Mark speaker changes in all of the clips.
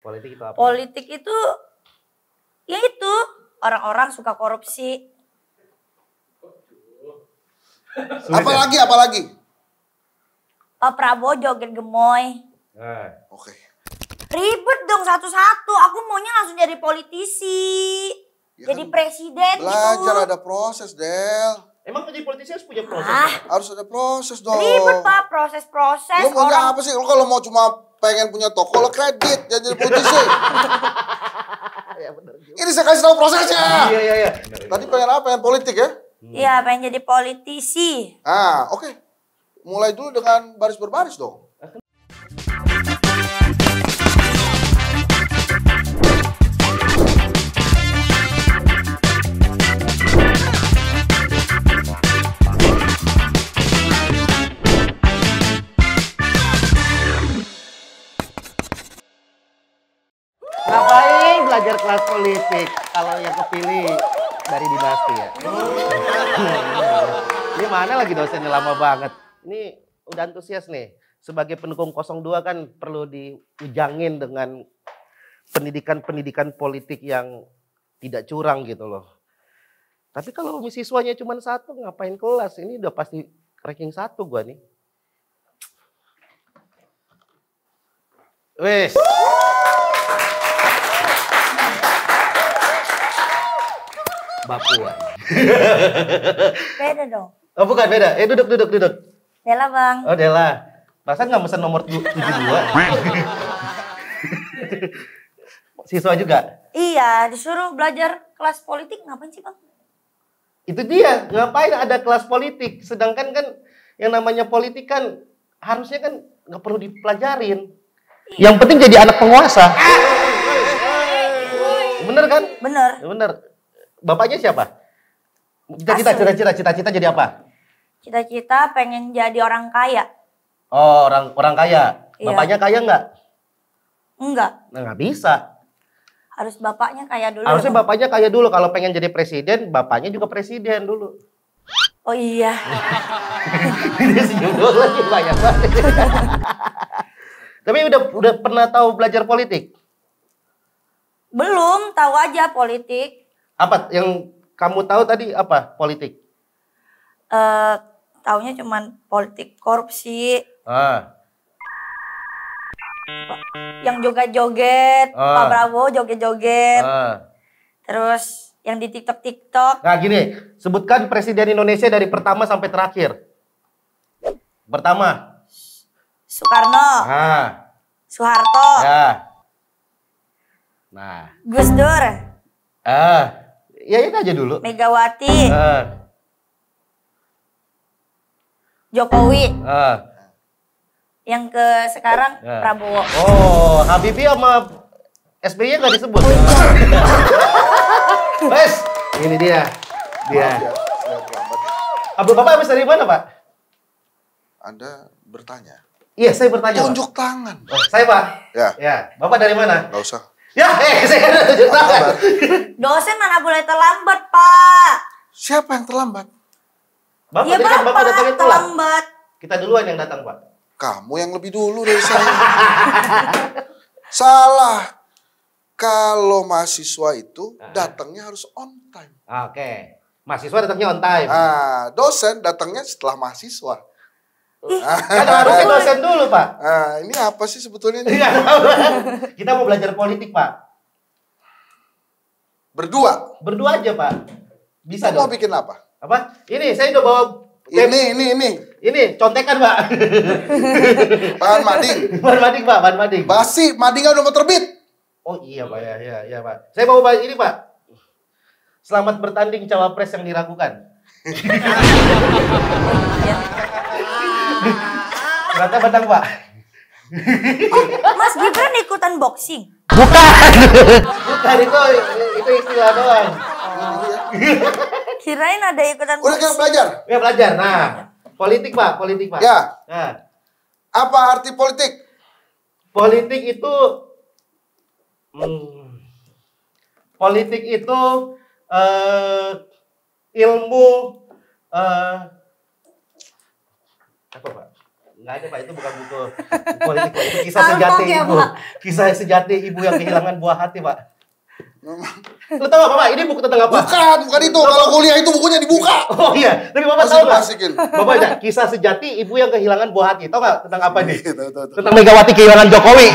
Speaker 1: Politik itu apa?
Speaker 2: Politik itu, ya itu, orang-orang suka korupsi.
Speaker 3: Apalagi?
Speaker 2: Pak Prabowo joget gemoy.
Speaker 3: Oke.
Speaker 2: Ribet dong satu-satu. Aku maunya langsung jadi politisi.
Speaker 3: Ya
Speaker 2: jadi
Speaker 3: kan
Speaker 2: presiden
Speaker 3: belajar
Speaker 2: gitu.
Speaker 3: ada proses, Del.
Speaker 1: Emang jadi politisi harus punya proses?
Speaker 3: Harus ada proses dong.
Speaker 2: Ribet Pak, proses-proses.
Speaker 3: Lo maunya apa sih? Lo kalau mau cuma pengen punya toko, lo kredit, jangan jadi politisi.
Speaker 1: Ya benar juga.
Speaker 3: Ini saya kasih tahu prosesnya.
Speaker 1: Iya.
Speaker 3: Tadi pengen apa? Pengen politik ya?
Speaker 2: Iya, pengen jadi politisi.
Speaker 3: Oke. Mulai dulu dengan baris berbaris dong.
Speaker 1: Ngapain belajar kelas politik kalau yang kepilih dari dinasti ya? Ini mana lagi dosennya lama banget. Ini udah antusias nih. Sebagai pendukung 02 kan perlu diujangin dengan pendidikan politik yang tidak curang gitu loh. Tapi kalau siswanya cuma 1, ngapain kelas? Ini udah pasti ranking 1 gua nih. Wes. Bapuan.
Speaker 2: Beda dong.
Speaker 1: Oh bukan, beda. Duduk.
Speaker 2: Dela Bang.
Speaker 1: Oh Dela. Perasaan nggak mesen nomor 72? Siswa juga?
Speaker 2: Iya, disuruh belajar kelas politik ngapain sih Bang?
Speaker 1: Itu dia, ngapain ada kelas politik? Sedangkan kan yang namanya politik kan harusnya kan nggak perlu dipelajarin. Yang penting jadi anak penguasa. Bener kan?
Speaker 2: Bener.
Speaker 1: Bener. Bapaknya siapa? Cita-cita jadi apa?
Speaker 2: Cita-cita pengen jadi orang kaya.
Speaker 1: Oh, orang kaya.
Speaker 2: Iya.
Speaker 1: Bapaknya kaya nggak?
Speaker 2: Enggak.
Speaker 1: Nah, nggak bisa.
Speaker 2: Harus bapaknya kaya dulu.
Speaker 1: Harusnya
Speaker 2: dong.
Speaker 1: bapaknya kaya dulu. Kalau pengen jadi presiden, bapaknya juga presiden dulu.
Speaker 2: Oh iya.
Speaker 1: Ini senyum dulu lagi banyak banget. Tapi udah pernah tahu belajar politik?
Speaker 2: Belum, tahu aja politik.
Speaker 1: Apa yang kamu tahu tadi apa politik?
Speaker 2: Taunya cuman politik korupsi. Yang joget-joget, Pak Prabowo joget-joget. Terus yang di TikTok.
Speaker 1: Nah gini, sebutkan presiden Indonesia dari pertama sampai terakhir. Pertama.
Speaker 2: Soekarno. Soeharto.
Speaker 1: Ya. Nah.
Speaker 2: Gus Dur.
Speaker 1: Ya itu aja dulu.
Speaker 2: Megawati. Jokowi. Yang ke sekarang Prabowo.
Speaker 1: Oh, Habibie sama SBY nggak disebut. Wes, ini dia. Bapak habis dari mana, Pak?
Speaker 3: Anda bertanya.
Speaker 1: Iya, saya bertanya.
Speaker 3: Tunjuk tangan.
Speaker 1: Oh, saya, Pak.
Speaker 3: Ya.
Speaker 1: Bapak dari mana?
Speaker 3: Nggak usah.
Speaker 1: Ya, saya kan tunjuk tangan.
Speaker 2: Dosen mana boleh terlambat, Pak?
Speaker 3: Siapa yang terlambat?
Speaker 1: Bapak,
Speaker 2: Ya,
Speaker 1: jadi kan Bapak datangnya telat.
Speaker 2: terlambat.
Speaker 1: Kita duluan yang datang, Pak.
Speaker 3: Kamu yang lebih dulu dari saya. Salah. Kalau mahasiswa itu datangnya harus on time.
Speaker 1: Oke. Mahasiswa datangnya on time.
Speaker 3: Dosen datangnya setelah mahasiswa.
Speaker 1: Kan harusnya dosen dulu, Pak.
Speaker 3: Ini apa sih sebetulnya ini?
Speaker 1: Kita mau belajar politik, Pak.
Speaker 3: Berdua.
Speaker 1: Berdua aja, Pak. Bisa
Speaker 3: Mau
Speaker 1: dong.
Speaker 3: bikin apa?
Speaker 1: Apa? Ini saya udah bawa Ini contekan, Pak.
Speaker 3: Bahan mading.
Speaker 1: Bahan mading, Pak. Bahan mading.
Speaker 3: Basi, madingnya udah mau terbit.
Speaker 1: Oh iya, Pak. Ya, Pak. Saya bawa ini, Pak. Selamat bertanding cawapres yang diragukan. Ternyata benar, Pak.
Speaker 2: Mas Gibran ikutan boxing.
Speaker 1: Bukan itu istilah doang.
Speaker 2: Kirain ada ikutan
Speaker 3: Udah kan
Speaker 2: boxing.
Speaker 3: belajar?
Speaker 1: Ya belajar. Nah, politik, Pak.
Speaker 3: Ya.
Speaker 1: Nah,
Speaker 3: Apa arti politik?
Speaker 1: politik itu ilmu apa, Pak? Enggak ada Pak, itu bukan buku politik Pak. Itu kisah
Speaker 2: Salpok
Speaker 1: sejati
Speaker 2: ya,
Speaker 1: ibu.
Speaker 2: Pak?
Speaker 1: Kisah sejati ibu yang kehilangan buah hati Pak.
Speaker 3: Memang.
Speaker 1: Lu tahu apa Pak? Ini buku tentang apa?
Speaker 3: Bukan itu. Kalau kuliah itu bukunya dibuka.
Speaker 1: Oh iya, tapi Bapak
Speaker 3: Masih
Speaker 1: tahu nggak?
Speaker 3: masukin.
Speaker 1: Bapak baca kisah sejati ibu yang kehilangan buah hati. Tahu nggak tentang apa nih?
Speaker 3: Tahu.
Speaker 1: Tentang Megawati kehilangan Jokowi.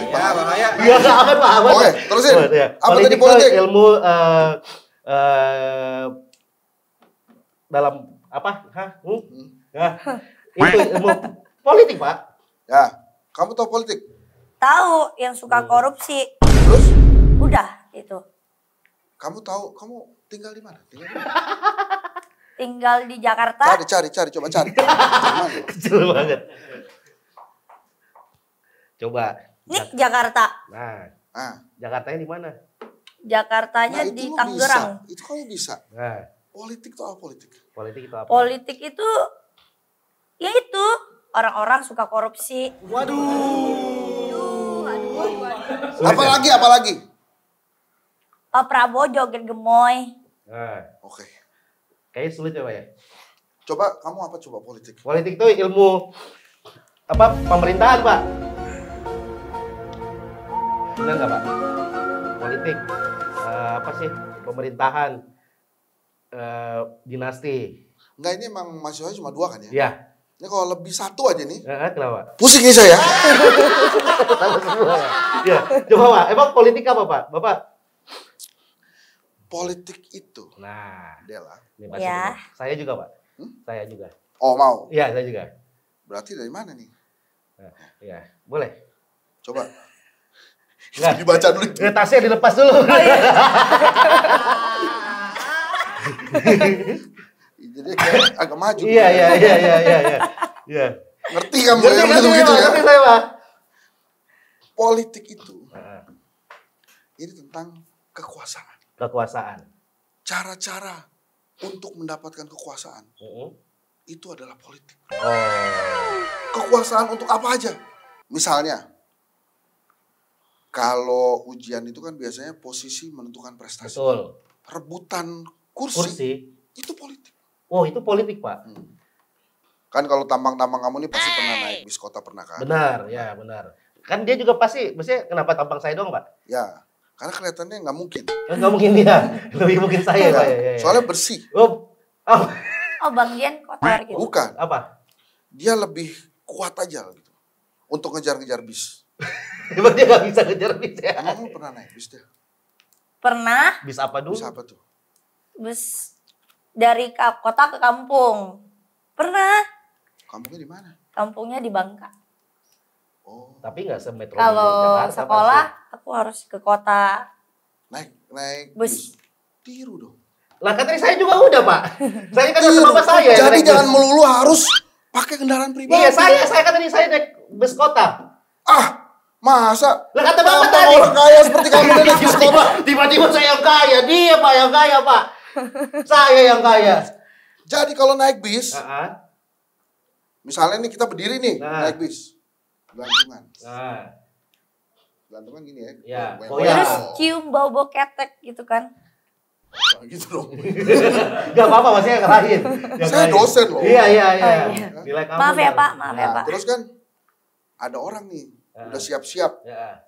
Speaker 3: Ya, bahaya.
Speaker 1: Iya, aman Pak, aman.
Speaker 3: Oke, terusin.
Speaker 1: Ya.
Speaker 3: Apa tadi
Speaker 1: Politik
Speaker 3: politik?
Speaker 1: itu ilmu dalam apa? Hah? Ya. Itu ilmu politik, Pak.
Speaker 3: Ya, kamu tahu politik?
Speaker 2: Tahu yang suka korupsi.
Speaker 3: Terus?
Speaker 2: Udah itu.
Speaker 3: Kamu tahu, kamu tinggal di mana?
Speaker 2: Tinggal di Jakarta.
Speaker 3: Cari, coba cari. Mana?
Speaker 1: Kecil banget. Coba.
Speaker 2: Nih Jakarta.
Speaker 3: Ah,
Speaker 1: Jakartanya di mana?
Speaker 2: Jakartanya
Speaker 3: nah,
Speaker 2: di
Speaker 3: itu lu
Speaker 2: Tangerang.
Speaker 3: bisa. Itu kamu bisa.
Speaker 1: Nah,
Speaker 3: Politik tuh apa politik?
Speaker 1: politik itu apa?
Speaker 2: Politik itu ya itu orang-orang suka korupsi.
Speaker 1: Sulit ya?
Speaker 3: Apalagi?
Speaker 2: Pak Prabowo joget gemoy.
Speaker 1: Nah,
Speaker 3: Oke.
Speaker 1: kayaknya sulit ya, Pak ya.
Speaker 3: Coba kamu apa coba politik?
Speaker 1: Politik itu ilmu apa? Pemerintahan, Pak. Benar nggak, Pak? Politik apa sih? Pemerintahan dinasti.
Speaker 3: Enggak, ini emang mahasiswa cuma 2 kan ya?
Speaker 1: Ya.
Speaker 3: Ini kalau lebih 1 aja nih.
Speaker 1: Kenapa?
Speaker 3: Pusing nih saya.
Speaker 1: Sama semua. Ya, coba Pak. Emang politik apa, Pak? Bapak?
Speaker 3: Politik itu.
Speaker 1: Nah,
Speaker 3: Dela.
Speaker 1: ini pasti
Speaker 2: Ya.
Speaker 1: benar. Saya juga, Pak. Saya juga.
Speaker 3: Oh, mau.
Speaker 1: Iya, saya juga.
Speaker 3: Berarti dari mana nih?
Speaker 1: Nah, iya, boleh.
Speaker 3: Coba.
Speaker 1: Enggak.
Speaker 3: Dibaca dulu.
Speaker 1: Tasnya dilepas dulu.
Speaker 2: Oh, iya.
Speaker 3: Jadi kayak agak maju.
Speaker 1: Iya. Iya.
Speaker 3: Ngerti kamu
Speaker 1: Ngerti,
Speaker 3: ya
Speaker 1: ngerti,
Speaker 3: begitu ya?
Speaker 1: ngerti saya, Pak.
Speaker 3: Politik itu.
Speaker 1: Nah,
Speaker 3: Ini tentang kekuasaan.
Speaker 1: kekuasaan.
Speaker 3: Cara-cara untuk mendapatkan kekuasaan itu adalah politik.
Speaker 1: Oh.
Speaker 3: Kekuasaan untuk apa aja? Misalnya, kalau ujian itu kan biasanya posisi menentukan prestasi.
Speaker 1: Betul.
Speaker 3: Rebutan kursi,
Speaker 1: Kursi.
Speaker 3: itu politik.
Speaker 1: Oh, itu politik, Pak.
Speaker 3: Kan kalau tampang-tampang kamu nih pasti pernah naik bis kota, pernah kan?
Speaker 1: Benar, ya benar. Kan dia juga pasti, maksudnya kenapa tampang saya dong, Pak?
Speaker 3: Ya, karena kelihatannya nggak mungkin.
Speaker 1: Nggak mungkin dia, lebih mungkin saya, Pak. Ya.
Speaker 3: Soalnya bersih.
Speaker 1: Oh,
Speaker 2: Oh Bang Dian kotor gitu.
Speaker 3: Bukan,
Speaker 1: apa?
Speaker 3: dia lebih kuat aja gitu. Untuk ngejar-ngejar bis.
Speaker 1: Emang dia nggak bisa ngejar bis ya?
Speaker 3: Emang lu pernah naik bis dia?
Speaker 2: Pernah
Speaker 1: Bis apa dulu?
Speaker 3: Bis apa tuh?
Speaker 2: bus dari kota ke kampung. Pernah.
Speaker 3: Kampungnya di mana?
Speaker 2: Kampungnya di Bangka.
Speaker 3: Oh,
Speaker 1: Tapi nggak semetro
Speaker 2: Kalau sekolah aku harus ke kota.
Speaker 3: naik
Speaker 2: Bus.
Speaker 3: bis. Tiru dong.
Speaker 1: Lah kan tadi saya juga udah, Pak. Saya kan
Speaker 3: Tiru.
Speaker 1: kata bapak saya. yang
Speaker 3: Jadi
Speaker 1: naik
Speaker 3: jangan
Speaker 1: bus.
Speaker 3: melulu harus pakai kendaraan pribadi.
Speaker 1: Iya, saya kan tadi saya naik bus kota.
Speaker 3: Ah, masa?
Speaker 1: Lah kata bapak
Speaker 3: Tampang
Speaker 1: tadi.
Speaker 3: orang kaya seperti kamu naik bis kota.
Speaker 1: Tiba-tiba saya yang kaya, dia Pak yang kaya, Pak. Saya yang kaya.
Speaker 3: Jadi kalau naik bis,
Speaker 1: Heeh.
Speaker 3: misalnya nih kita berdiri nih,
Speaker 1: Nah.
Speaker 3: naik bis. Gelantungan.
Speaker 1: Nah,
Speaker 3: Gelantungan gini ya.
Speaker 1: Ya,
Speaker 3: Goyang-goyang.
Speaker 1: goyang.
Speaker 2: Terus cium bau-bau ketek gitu kan.
Speaker 3: Nah, gitu dong.
Speaker 1: nggak apa-apa, maksudnya ngerahin. Yang
Speaker 3: Saya
Speaker 1: lain.
Speaker 3: dosen loh.
Speaker 1: Iya.
Speaker 2: Oh, iya.
Speaker 1: Nilai kamu.
Speaker 2: Maaf ya
Speaker 1: dong.
Speaker 2: Pak, maaf ya
Speaker 3: Nah,
Speaker 2: Pak.
Speaker 3: terus kan ada orang nih, udah siap-siap,
Speaker 1: Ya.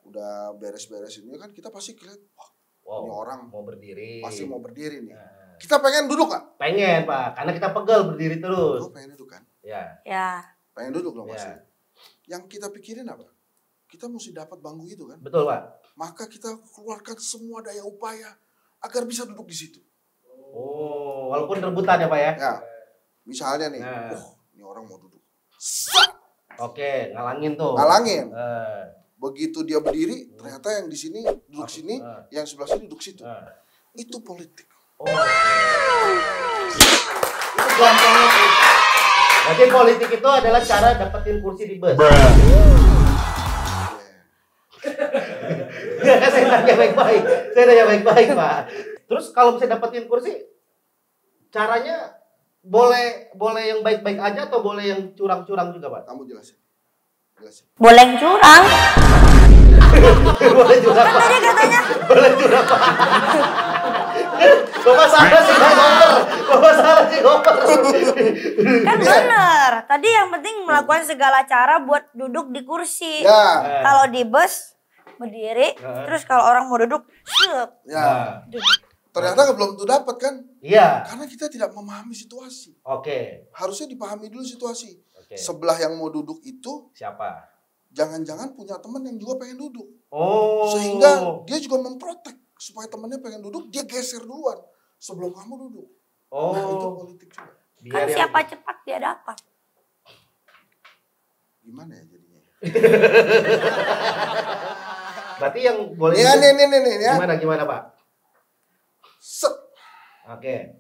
Speaker 3: udah beres-beres ini kan kita pasti lihat, wah,
Speaker 1: Wow.
Speaker 3: ini orang
Speaker 1: mau berdiri.
Speaker 3: pasti mau berdiri nih.
Speaker 1: Nah,
Speaker 3: Kita pengen duduk nggak?
Speaker 1: pengen, Pak, karena kita pegel berdiri terus.
Speaker 3: Oh, pengen duduk kan?
Speaker 1: Ya.
Speaker 2: Ya.
Speaker 3: Pengen duduk dong
Speaker 1: Ya.
Speaker 3: pasti. Yang kita pikirin apa? Kita mesti dapat bangku itu kan?
Speaker 1: Betul, Pak.
Speaker 3: Maka kita keluarkan semua daya upaya agar bisa duduk di situ.
Speaker 1: Oh, walaupun rebutan ya, Pak ya.
Speaker 3: Ya, misalnya nih,
Speaker 1: Nah.
Speaker 3: ini orang mau duduk. Sak!
Speaker 1: Oke, ngalangin tuh.
Speaker 3: Ngalangin.
Speaker 1: Eh,
Speaker 3: Begitu dia berdiri, ternyata yang di sini duduk sini, yang sebelah sini duduk situ.
Speaker 1: eh.
Speaker 3: Itu politik.
Speaker 1: Oh. Itu gampang banget. Berarti politik itu adalah cara dapetin kursi di bus. Ya, saya nanya baik-baik. Saya nanya baik-baik, Pak. Terus kalau bisa dapetin kursi, caranya boleh yang baik-baik aja atau boleh yang curang-curang juga, Pak?
Speaker 3: Kamu jelasin. Jelasin.
Speaker 2: Boleh yang curang.
Speaker 1: Boleh curang, Pak.
Speaker 2: Tadi katanya
Speaker 1: Boleh curang, Pak. Bapak salah sih ngoper. Bapak salah sih ngoper.
Speaker 2: Kan bener. Tadi yang penting melakukan segala cara buat duduk di kursi.
Speaker 3: Ya.
Speaker 2: Kalau di bus berdiri, terus kalau orang mau duduk,
Speaker 3: Ya.
Speaker 2: duduk.
Speaker 3: Ternyata belum tuh dapat kan?
Speaker 1: Iya.
Speaker 3: Karena kita tidak memahami situasi.
Speaker 1: Oke.
Speaker 3: Harusnya dipahami dulu situasi.
Speaker 1: Oke.
Speaker 3: Sebelah yang mau duduk itu
Speaker 1: Siapa?
Speaker 3: jangan-jangan punya teman yang juga pengen duduk.
Speaker 1: Oh.
Speaker 3: Sehingga dia juga memprotek supaya temannya pengen duduk, dia geser duluan sebelum kamu duduk.
Speaker 1: Oh.
Speaker 3: Nah, itu politik juga.
Speaker 2: Kan siapa cepat dia dapat.
Speaker 3: Gimana ya jadinya?
Speaker 1: Berarti yang boleh
Speaker 3: Nih ya.
Speaker 1: Gimana Pak?
Speaker 3: Set.
Speaker 1: Oke.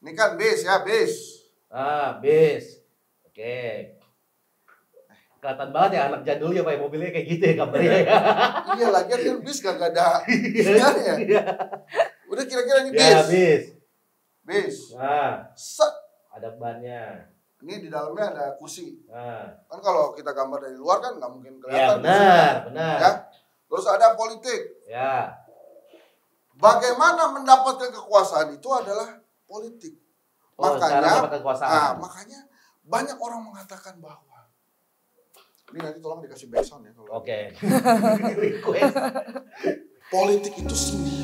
Speaker 3: Ini kan bis ya, bis.
Speaker 1: Bis. Oke. Kelihatan banget ya anak jadul ya Pak, mobilnya kayak gitu ya gambarnya ya.
Speaker 3: Iya, lagian kan bis gak ada sinyalnya. Udah kira-kira ini bis.
Speaker 1: Ya, bis.
Speaker 3: Bis.
Speaker 1: Nah,
Speaker 3: Set.
Speaker 1: ada bannya.
Speaker 3: Ini di dalamnya ada kursi.
Speaker 1: Nah.
Speaker 3: Kan kalau kita gambar dari luar kan nggak mungkin
Speaker 1: Ya,
Speaker 3: kelihatan.
Speaker 1: benar.
Speaker 3: Ya. Terus ada politik.
Speaker 1: Ya.
Speaker 3: Bagaimana mendapatkan kekuasaan itu adalah politik.
Speaker 1: Oh, cara
Speaker 3: Makanya,
Speaker 1: mendapatkan kekuasaan.
Speaker 3: makanya banyak orang mengatakan bahwa ini nanti tolong dikasih backsound ya kalau.
Speaker 1: Oke.
Speaker 3: Politik itu seni.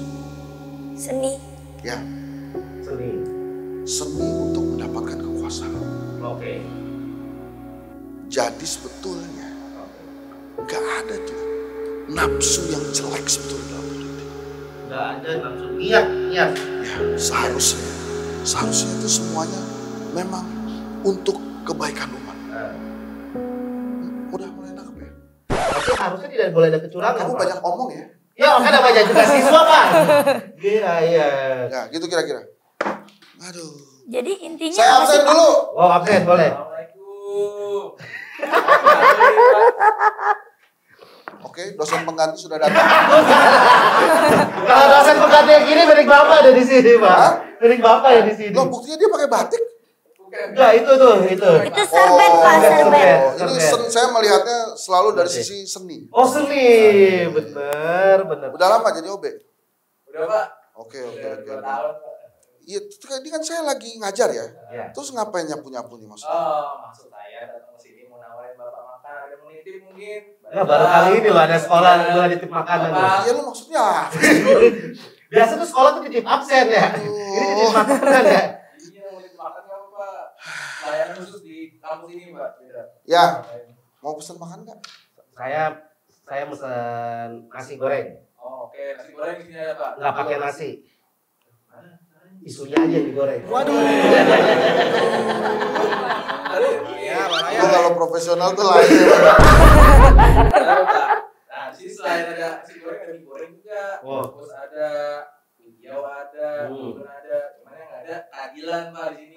Speaker 2: Seni.
Speaker 3: Ya,
Speaker 1: Seni.
Speaker 3: seni untuk mendapatkan kekuasaan.
Speaker 1: Oke.
Speaker 3: Jadi sebetulnya nggak ada tuh nafsu yang jelek sebetulnya dalam politik.
Speaker 1: Nggak ada nafsu niat.
Speaker 3: Ya, seharusnya itu semuanya memang untuk kebaikan umat. Udah mulai nangkep ya?
Speaker 1: Tapi harusnya tidak boleh ada kecurangan.
Speaker 3: Kamu
Speaker 1: Pak.
Speaker 3: banyak omong ya?
Speaker 1: Ya, kan ada banyak juga siswa Pak. Iya.
Speaker 3: Ya, gitu kira-kira. Aduh.
Speaker 2: Jadi intinya
Speaker 3: Saya
Speaker 2: apa
Speaker 3: absen
Speaker 2: sih?
Speaker 3: dulu.
Speaker 1: Oh, absen boleh.
Speaker 4: Assalamualaikum.
Speaker 3: Oke, dosen pengganti sudah datang.
Speaker 1: Kalau dosen pengganti yang gini, mending Bapak ada di sini, Pak.
Speaker 3: Hah?
Speaker 1: Mending Bapak ya di sini.
Speaker 3: Loh, buktinya dia pakai batik.
Speaker 1: Enggak, itu tuh.
Speaker 2: Itu serbet Pak, serbet.
Speaker 3: Ini saya melihatnya selalu dari sisi seni.
Speaker 1: Oh, seni. Bener.
Speaker 3: Udah lama jadi OB?
Speaker 4: Udah Pak.
Speaker 3: Oke.
Speaker 4: 2 tahun Pak.
Speaker 3: Iya, ini kan saya lagi ngajar ya.
Speaker 1: Ya.
Speaker 3: Terus ngapain nyapu-nyapu nih maksudnya?
Speaker 4: Oh, maksud saya datang ke sini mau nawarin Bapak makan, ada mau nitip mungkin.
Speaker 1: Ya, baru kali ini loh ada sekolah boleh nitip makanan.
Speaker 4: Bapak.
Speaker 3: Iya, lu maksudnya apa?
Speaker 1: Biasa tuh sekolah tuh titip absen ya. Ini titip makanan ya.
Speaker 4: Iya, mau nitip makan nggak Pak? Layanan khusus di kampus ini Pak. Beda.
Speaker 3: Ya, mau pesen makan nggak?
Speaker 1: Saya mesen nasi goreng.
Speaker 4: Oh, oke. Nasi goreng di sini ada Pak.
Speaker 1: Nggak pakai nasi. Isunya aja yang digoreng.
Speaker 3: Waduh.
Speaker 4: Iya, Pak.
Speaker 3: Itu kalau profesional tuh lain.
Speaker 4: Ada, Pak. Nah, di sini selain ada nasi goreng, ada mie goreng juga.
Speaker 1: Oh.
Speaker 4: Terus ada hijau ada, bubur ada. Cuman yang nggak ada keadilan Pak di sini.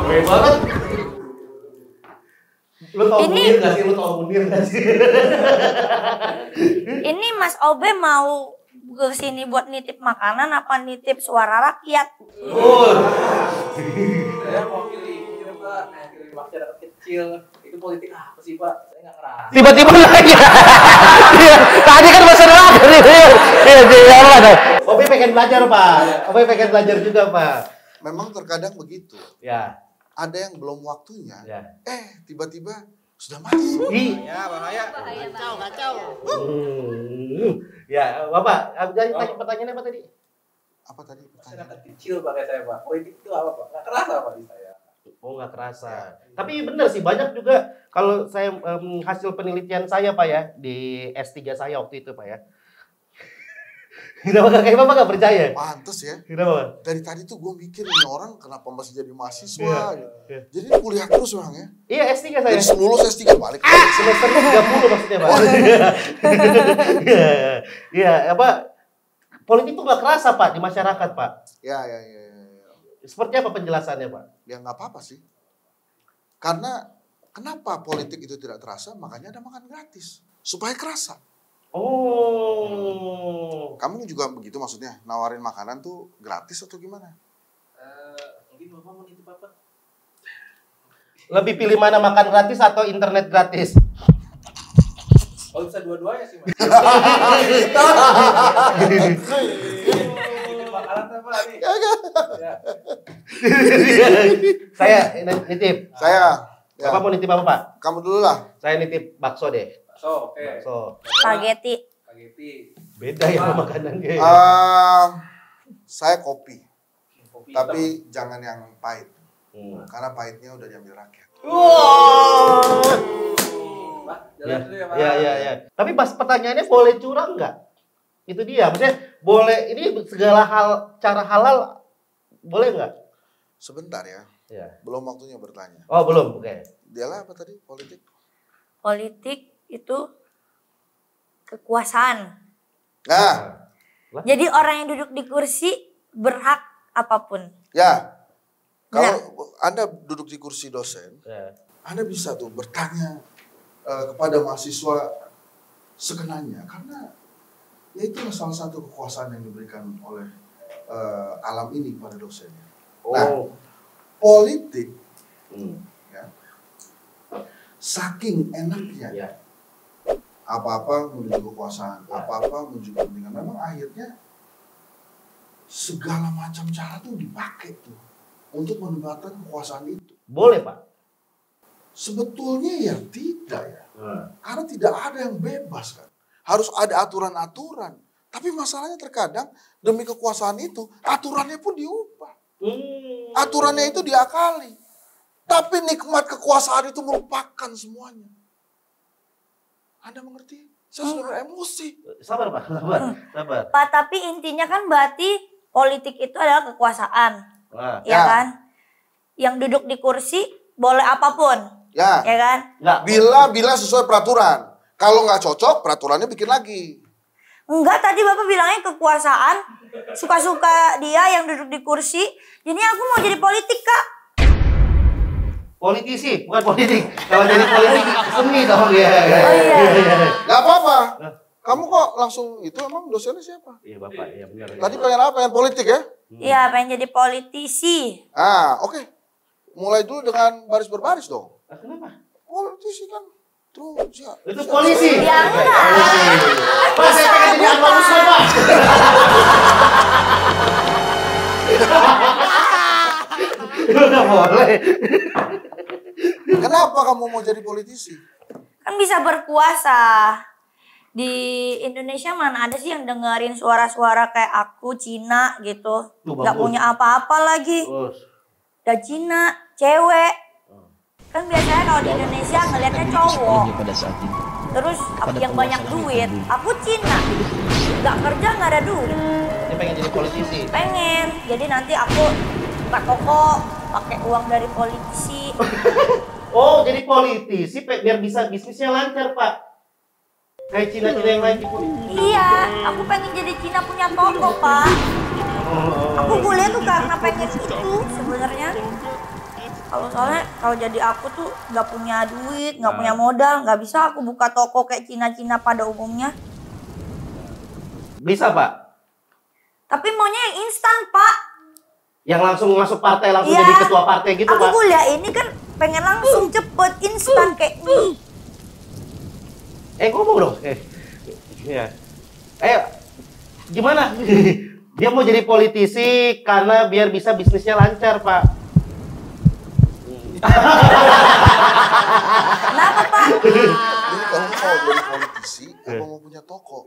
Speaker 1: Keren banget. Lu tau
Speaker 2: Ini-
Speaker 1: Munir gak sih? Lu tau Munir gak sih?
Speaker 2: Ini Mas Obe mau ke sini buat nitip makanan apa nitip suara rakyat?
Speaker 4: Saya mau pilih ini Pak, pilih masyarakat kecil. Itu politik apa sih Pak? Saya nggak ngerasa.
Speaker 1: Tiba-tiba lagi. Tadi kan masa lalu. Obi pengen belajar Pak. Obi pengen belajar juga Pak.
Speaker 3: Memang terkadang begitu.
Speaker 1: Ya.
Speaker 3: Ada yang belum waktunya.
Speaker 1: Ya.
Speaker 3: Tiba-tiba sudah masuk.
Speaker 4: Bahaya.
Speaker 1: Ya, Bapak, jadi tanya pertanyaannya apa tadi?
Speaker 3: Apa tadi pertanyaan?
Speaker 4: Masyarakat kecil Pak kayak saya Pak. Politik itu apa Pak? Nggak kerasa Pak di saya.
Speaker 1: Oh, nggak kerasa. Tapi benar sih, banyak juga kalau saya hasil penelitian saya Pak ya di S3 saya waktu itu Pak ya. Kenapa kayak Bapak nggak percaya?
Speaker 3: Pantes ya.
Speaker 1: Kenapa Pak?
Speaker 3: Dari tadi tuh gue mikir ini orang kenapa masih jadi mahasiswa. gitu.
Speaker 1: Iya.
Speaker 3: Jadi kuliah terus orang ya.
Speaker 1: Iya, S3 saya.
Speaker 3: Jadi lulus S3 balik.
Speaker 1: Semesternya 30 maksudnya Pak. Iya, apa politik itu nggak kerasa Pak di masyarakat Pak.
Speaker 3: Ya.
Speaker 1: Seperti apa penjelasannya Pak?
Speaker 3: Ya nggak apa-apa sih. Karena kenapa politik itu tidak terasa? Makanya ada makan gratis. Supaya kerasa.
Speaker 1: Oh.
Speaker 3: Kamu juga begitu maksudnya? Nawarin makanan tuh gratis atau gimana?
Speaker 4: Mungkin Bapak mau nitip apa?
Speaker 1: Lebih pilih mana makan gratis atau internet gratis?
Speaker 4: Kalau bisa dua-duanya sih Mas. Nitip makanan Sekarang tuh Pak nih. Ya.
Speaker 1: Saya nitip.
Speaker 3: Saya. Ya.
Speaker 1: Bapak mau nitip apa, Pak?
Speaker 3: Kamu dulu lah.
Speaker 1: Saya nitip bakso deh.
Speaker 4: So, oke.
Speaker 1: Bakso.
Speaker 2: Spaghetti.
Speaker 4: Spaghetti.
Speaker 1: Beda ya makanan kayak.
Speaker 3: Saya kopi.
Speaker 4: Kopi
Speaker 3: Tapi jangan yang pahit. Karena pahitnya udah diambil rakyat.
Speaker 4: Pak, jalan dulu ya Pak.
Speaker 1: Ya. Tapi pas pertanyaannya boleh curang nggak? Itu dia. Maksudnya boleh ini segala hal cara halal boleh nggak?
Speaker 3: Sebentar ya.
Speaker 1: Ya.
Speaker 3: Belum waktunya bertanya.
Speaker 1: Oh belum. Oke.
Speaker 3: Dialah apa tadi? Politik?
Speaker 2: Politik itu kekuasaan.
Speaker 3: Nah,
Speaker 2: Jadi orang yang duduk di kursi berhak apapun.
Speaker 3: ya. Kalau Anda duduk di kursi dosen,
Speaker 1: Ya.
Speaker 3: Anda bisa tuh bertanya kepada mahasiswa sekenanya. Karena ya itulah salah satu kekuasaan yang diberikan oleh alam ini pada dosennya. Nah, politik, ya, saking enaknya,
Speaker 1: Ya.
Speaker 3: apa-apa menuju kekuasaan, apa-apa menuju kepentingan. Memang akhirnya segala macam cara tuh dipakai tuh untuk menempatkan kekuasaan itu.
Speaker 1: Boleh, Pak.
Speaker 3: Sebetulnya ya tidak ya. Karena tidak ada yang bebas kan. Harus ada aturan-aturan. Tapi masalahnya terkadang demi kekuasaan itu aturannya pun diubah. Aturannya itu diakali. Tapi nikmat kekuasaan itu merupakan semuanya. Anda mengerti? Saya sudah emosi.
Speaker 1: Sabar, Pak. Sabar.
Speaker 2: Pak, tapi intinya kan berarti politik itu adalah kekuasaan.
Speaker 1: Nah,
Speaker 2: Ya kan? Yang duduk di kursi boleh apapun.
Speaker 3: Ya.
Speaker 2: Ya kan?
Speaker 1: enggak.
Speaker 3: Bila sesuai peraturan. Kalau nggak cocok, peraturannya bikin lagi.
Speaker 2: Enggak, tadi Bapak bilangnya kekuasaan. Suka-suka dia yang duduk di kursi. Jadi aku mau jadi politik, Kak.
Speaker 1: Politisi, bukan politik. Kalau jadi politik seni dong ya.
Speaker 2: Oh iya.
Speaker 3: Nggak apa-apa. Kamu kok langsung itu emang dosennya siapa?
Speaker 1: Iya, Bapak. Iya benar.
Speaker 3: Tadi pengen apa? Pengen politik ya?
Speaker 2: Iya, pengen jadi politisi.
Speaker 3: Oke. Mulai dulu dengan baris berbaris dong.
Speaker 1: Kenapa?
Speaker 3: Politisi kan terus ya.
Speaker 1: Itu polisi.
Speaker 2: Ya enggak.
Speaker 1: Pak, saya pengen jadi Anwar Usman, Pak. Udah boleh.
Speaker 3: Kenapa kamu mau jadi politisi?
Speaker 2: Kan bisa berkuasa. Di Indonesia mana ada sih yang dengerin suara-suara kayak aku, Cina gitu.
Speaker 1: Tuh,
Speaker 2: Gak
Speaker 1: bagus.
Speaker 2: punya apa-apa lagi.
Speaker 1: Terus.
Speaker 2: Udah Cina, cewek. Kan biasanya kalau di Indonesia ngelihatnya cowok. Terus yang banyak duit. Aku Cina. Gak kerja gak ada duit.
Speaker 1: Dia pengen jadi politisi.
Speaker 2: Pengen. Jadi nanti aku buka toko pakai uang dari politisi.
Speaker 1: Oh, jadi politisi biar bisa bisnisnya lancar, Pak. Kayak Cina-Cina yang lain gitu.
Speaker 2: Iya, aku pengen jadi Cina punya toko, Pak. Aku kuliah tuh karena pengen itu sebenarnya. Soalnya kalau jadi aku tuh nggak punya duit, nggak punya modal, nggak bisa aku buka toko kayak Cina-Cina pada umumnya.
Speaker 1: Bisa, Pak.
Speaker 2: Tapi maunya yang instan, Pak.
Speaker 1: Yang langsung masuk partai, langsung
Speaker 2: Iya.
Speaker 1: jadi ketua partai gitu,
Speaker 2: Aku
Speaker 1: Pak.
Speaker 2: kuliah ini kan pengen langsung cepet, instan kayak mie.
Speaker 1: Ngomong dong. Iya. Ayo, gimana? Dia mau jadi politisi karena biar bisa bisnisnya lancar, Pak.
Speaker 2: Kenapa, Pak?
Speaker 3: Jadi kamu mau jadi politisi apa mau punya toko?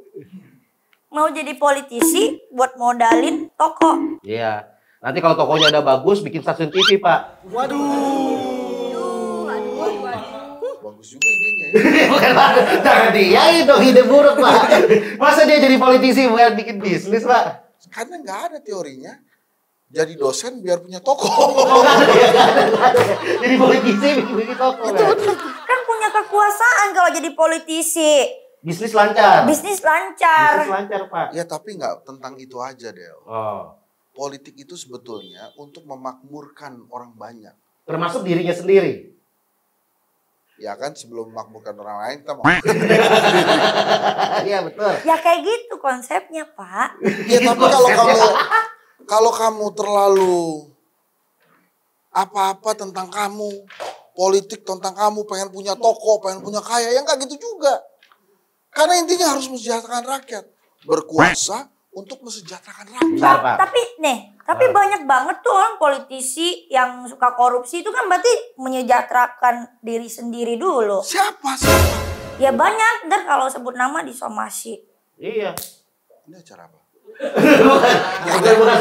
Speaker 2: Mau jadi politisi buat modalin toko.
Speaker 1: Iya. Nanti kalau tokonya udah bagus, bikin stasiun TV, Pak.
Speaker 3: Bagus juga idenya ya.
Speaker 1: Bukan, Pak. Jangan dia itu ide buruk, Pak. Masa dia jadi politisi bukan bikin bisnis, Pak?
Speaker 3: Karena nggak ada teorinya. Jadi dosen biar punya toko.
Speaker 1: Oh, nggak ada. Jadi politisi bikin toko.
Speaker 2: Kan punya kekuasaan kalau jadi politisi.
Speaker 1: Bisnis lancar.
Speaker 2: Bisnis lancar.
Speaker 1: Bisnis lancar, Pak.
Speaker 3: Ya tapi nggak tentang itu aja, Del.
Speaker 1: Oh.
Speaker 3: Politik itu sebetulnya untuk memakmurkan orang banyak.
Speaker 1: Termasuk dirinya sendiri.
Speaker 3: Ya kan sebelum memakmurkan orang lain kita mau.
Speaker 1: Iya, betul.
Speaker 2: Ya kayak gitu konsepnya, Pak.
Speaker 3: Ya tapi kalau kamu terlalu apa-apa tentang kamu, politik tentang kamu, pengen punya toko, pengen punya kaya, ya nggak gitu juga. Karena intinya harus mensejahterakan rakyat. Berkuasa untuk mesejahterakan rakyat.
Speaker 1: Bentar, Pak.
Speaker 2: Tapi banyak banget tuh orang politisi yang suka korupsi itu kan berarti menyejahterakan diri sendiri dulu.
Speaker 3: Siapa?
Speaker 2: Ya banyak, ntar kalau sebut nama disomasi.
Speaker 1: Iya.
Speaker 3: Ini acara apa?
Speaker 1: Bukan.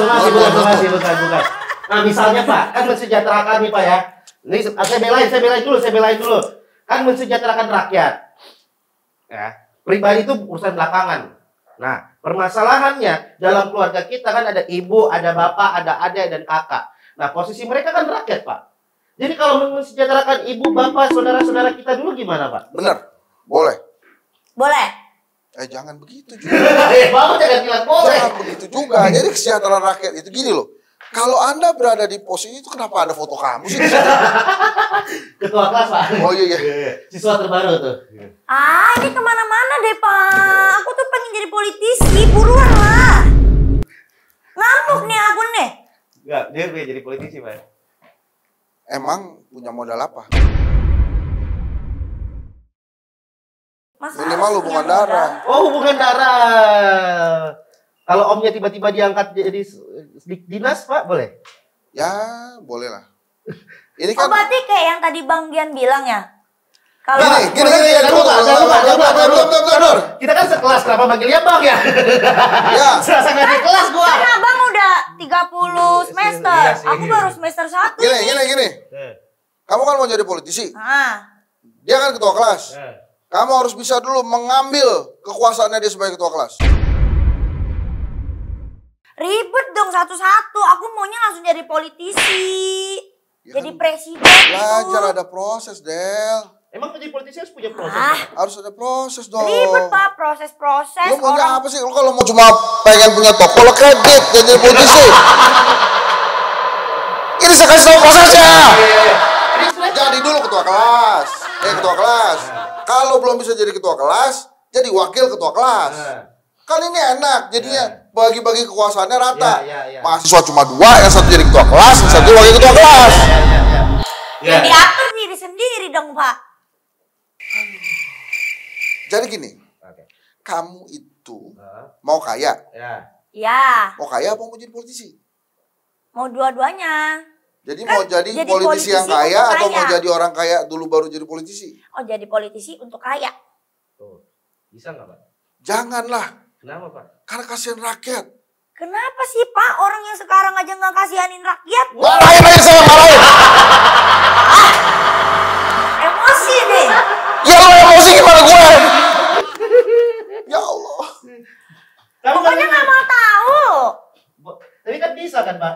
Speaker 1: Nah misalnya Pak, kan mensejahterakan nih Pak ya. Ini saya belain dulu. Kan mensejahterakan rakyat. Ya, pribadi itu urusan belakangan. Nah, permasalahannya dalam keluarga kita kan ada ibu, ada bapak, ada adik dan kakak. Nah, posisi mereka kan rakyat, Pak. Jadi kalau mensejahterakan ibu, bapak, saudara-saudara kita dulu gimana, Pak?
Speaker 3: Bener, boleh.
Speaker 2: Boleh.
Speaker 3: Jangan begitu juga.
Speaker 1: Bapak jangan bilang boleh.
Speaker 3: Jangan begitu juga. Jadi kesejahteraan rakyat itu gini loh. Kalau Anda berada di posisi itu, kenapa ada foto kamu sih?
Speaker 1: Ketua kelas, Pak.
Speaker 3: Oh iya.
Speaker 1: Siswa terbaru tuh.
Speaker 2: Ini kemana-mana deh, Pak. Aku tuh pengen jadi politisi. Buruan lah. Ngamuk nih aku nih.
Speaker 1: Enggak, dia pengen jadi politisi, Pak.
Speaker 3: Emang punya modal apa?
Speaker 2: Masa
Speaker 3: Minimal
Speaker 2: harus
Speaker 3: hubungan
Speaker 2: punya modal?
Speaker 3: darah.
Speaker 1: Oh, hubungan darah. Kalau omnya tiba-tiba diangkat jadi dinas, Pak, boleh?
Speaker 3: Ya, boleh lah. Ini kan
Speaker 2: berarti kayak yang tadi Bang Gian bilang ya. Kalau
Speaker 3: gini.
Speaker 1: Kita kan sekelas, kenapa manggilnya Bang ya?
Speaker 3: Ya.
Speaker 1: Serasa nggak di kelas gua.
Speaker 2: kan Abang udah 30 semester.
Speaker 1: Iya sih.
Speaker 2: Aku baru semester 1
Speaker 3: Gini. Kamu kan mau jadi politisi. Dia kan ketua kelas.
Speaker 1: Eh.
Speaker 3: Kamu harus bisa dulu mengambil kekuasaannya dia sebagai ketua kelas.
Speaker 2: Ribet dong satu-satu. Aku maunya langsung jadi politisi.
Speaker 3: Ya
Speaker 2: Jadi
Speaker 3: kan,
Speaker 2: presiden
Speaker 3: belajar
Speaker 2: gitu.
Speaker 3: ada proses, Del.
Speaker 1: Emang menjadi politisi harus punya proses.
Speaker 3: Harus ada proses dong.
Speaker 2: Ribet Pak, proses-proses.
Speaker 3: Lu maunya apa sih? Lu kalau mau cuma pengen punya toko, lo kredit jadi politisi. Ini saya kasih tau prosesnya. Jadi dulu ketua kelas. Ketua kelas. Kalau belum bisa jadi ketua kelas, jadi wakil ketua kelas. Kan ini enak, jadinya bagi-bagi kekuasaannya rata. Mahasiswa cuma 2, yang satu jadi ketua kelas, yang satu wakil ketua kelas.
Speaker 2: Yang diatur diri sendiri dong Pak.
Speaker 3: Jadi gini, kamu itu mau kaya?
Speaker 2: Ya.
Speaker 3: Mau kaya apa mau jadi politisi?
Speaker 2: Mau dua-duanya.
Speaker 3: Jadi
Speaker 2: Kan
Speaker 3: mau jadi politisi yang kaya atau mau jadi orang kaya dulu baru jadi politisi?
Speaker 2: Oh jadi politisi untuk kaya.
Speaker 1: Tuh, bisa nggak Pak?
Speaker 3: Janganlah.
Speaker 1: Kenapa Pak?
Speaker 3: Karena kasihan rakyat.
Speaker 2: Kenapa sih Pak orang yang sekarang aja nggak kasihanin rakyat?
Speaker 3: Marahin aja saya, marahin.
Speaker 2: Emosi deh.
Speaker 3: Ya lo emosi gimana gue? Ya Allah.
Speaker 2: Pokoknya nggak mau tahu.
Speaker 1: Tapi kan bisa kan Pak?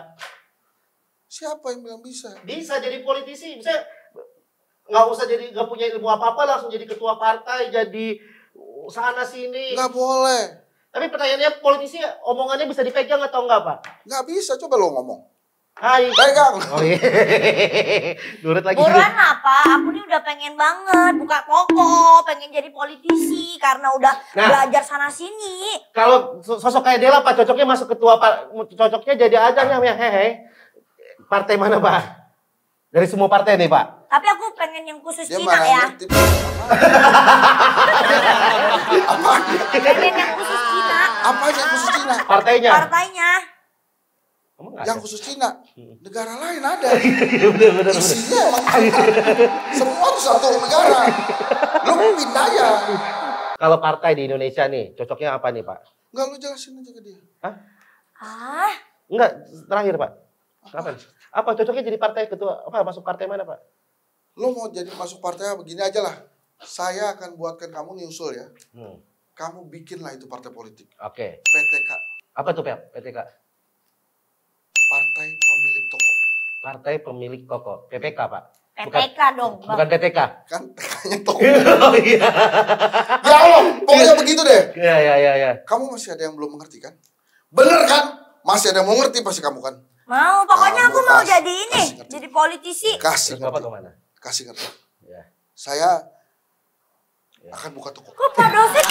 Speaker 3: Siapa yang bilang bisa?
Speaker 1: Bisa jadi politisi. Bisa nggak usah jadi nggak punya ilmu apa-apa langsung jadi ketua partai, jadi sana sini.
Speaker 3: Nggak boleh.
Speaker 1: Tapi pertanyaannya politisi omongannya bisa dipegang atau enggak Pak?
Speaker 3: Nggak bisa, coba lo ngomong.
Speaker 1: Hai.
Speaker 3: Pegang.
Speaker 1: Oh iya. Nurut lagi.
Speaker 2: Buruan apa? Aku nih udah pengen banget buka toko, pengen jadi politisi karena udah belajar sana sini.
Speaker 1: Kalau sosok kayak Dela Pak cocoknya masuk ketua cocoknya jadi aja namanya hehe. Partai mana Pak? Dari semua partai nih Pak.
Speaker 2: Tapi aku pengen yang khusus
Speaker 3: Dia
Speaker 2: Cina
Speaker 3: mana
Speaker 2: ya.
Speaker 3: ngerti.
Speaker 2: Pengen yang khusus Cina.
Speaker 3: Apa yang khusus Cina?
Speaker 1: Partainya.
Speaker 2: Partainya.
Speaker 1: Emang nggak
Speaker 3: Yang
Speaker 1: ada?
Speaker 3: khusus Cina. Negara lain ada.
Speaker 1: Bener.
Speaker 3: Isinya emang semua tuh satu negara. Lu pindah aja.
Speaker 1: Kalau partai di Indonesia nih, cocoknya apa nih Pak?
Speaker 3: Enggak, lu jelasin aja ke dia.
Speaker 2: Ah,
Speaker 1: Enggak, terakhir Pak. Kapan? Apa cocoknya jadi partai ketua? Apa masuk partai mana Pak?
Speaker 3: Lu mau jadi masuk partai apa? Begini aja lah. Saya akan buatkan kamu nyusul ya. Kamu bikinlah itu partai politik.
Speaker 1: Oke.
Speaker 3: PTK.
Speaker 1: Apa tuh PTK?
Speaker 3: Partai Pemilik Toko.
Speaker 1: Partai Pemilik Toko. PPK Pak?
Speaker 2: PTK dong. Bang.
Speaker 1: Bukan PTK?
Speaker 3: Kan TK-nya toko.
Speaker 1: Oh iya.
Speaker 3: Ya Allah, pokoknya begitu deh.
Speaker 1: Iya.
Speaker 3: Kamu masih ada yang belum mengerti kan? Bener kan? Masih ada yang mau ngerti pasti kamu kan?
Speaker 2: Mau, pokoknya
Speaker 3: Kamu
Speaker 2: aku mau
Speaker 3: kasih-
Speaker 2: jadi ini,
Speaker 3: kasih ngerti.
Speaker 2: jadi politisi.
Speaker 3: Kasih
Speaker 1: Terus Bapak
Speaker 3: ngerti.
Speaker 1: kemana?
Speaker 3: Kasih ngerti.
Speaker 1: Ya.
Speaker 3: Saya akan buka toko.
Speaker 2: Kok Pak Dosen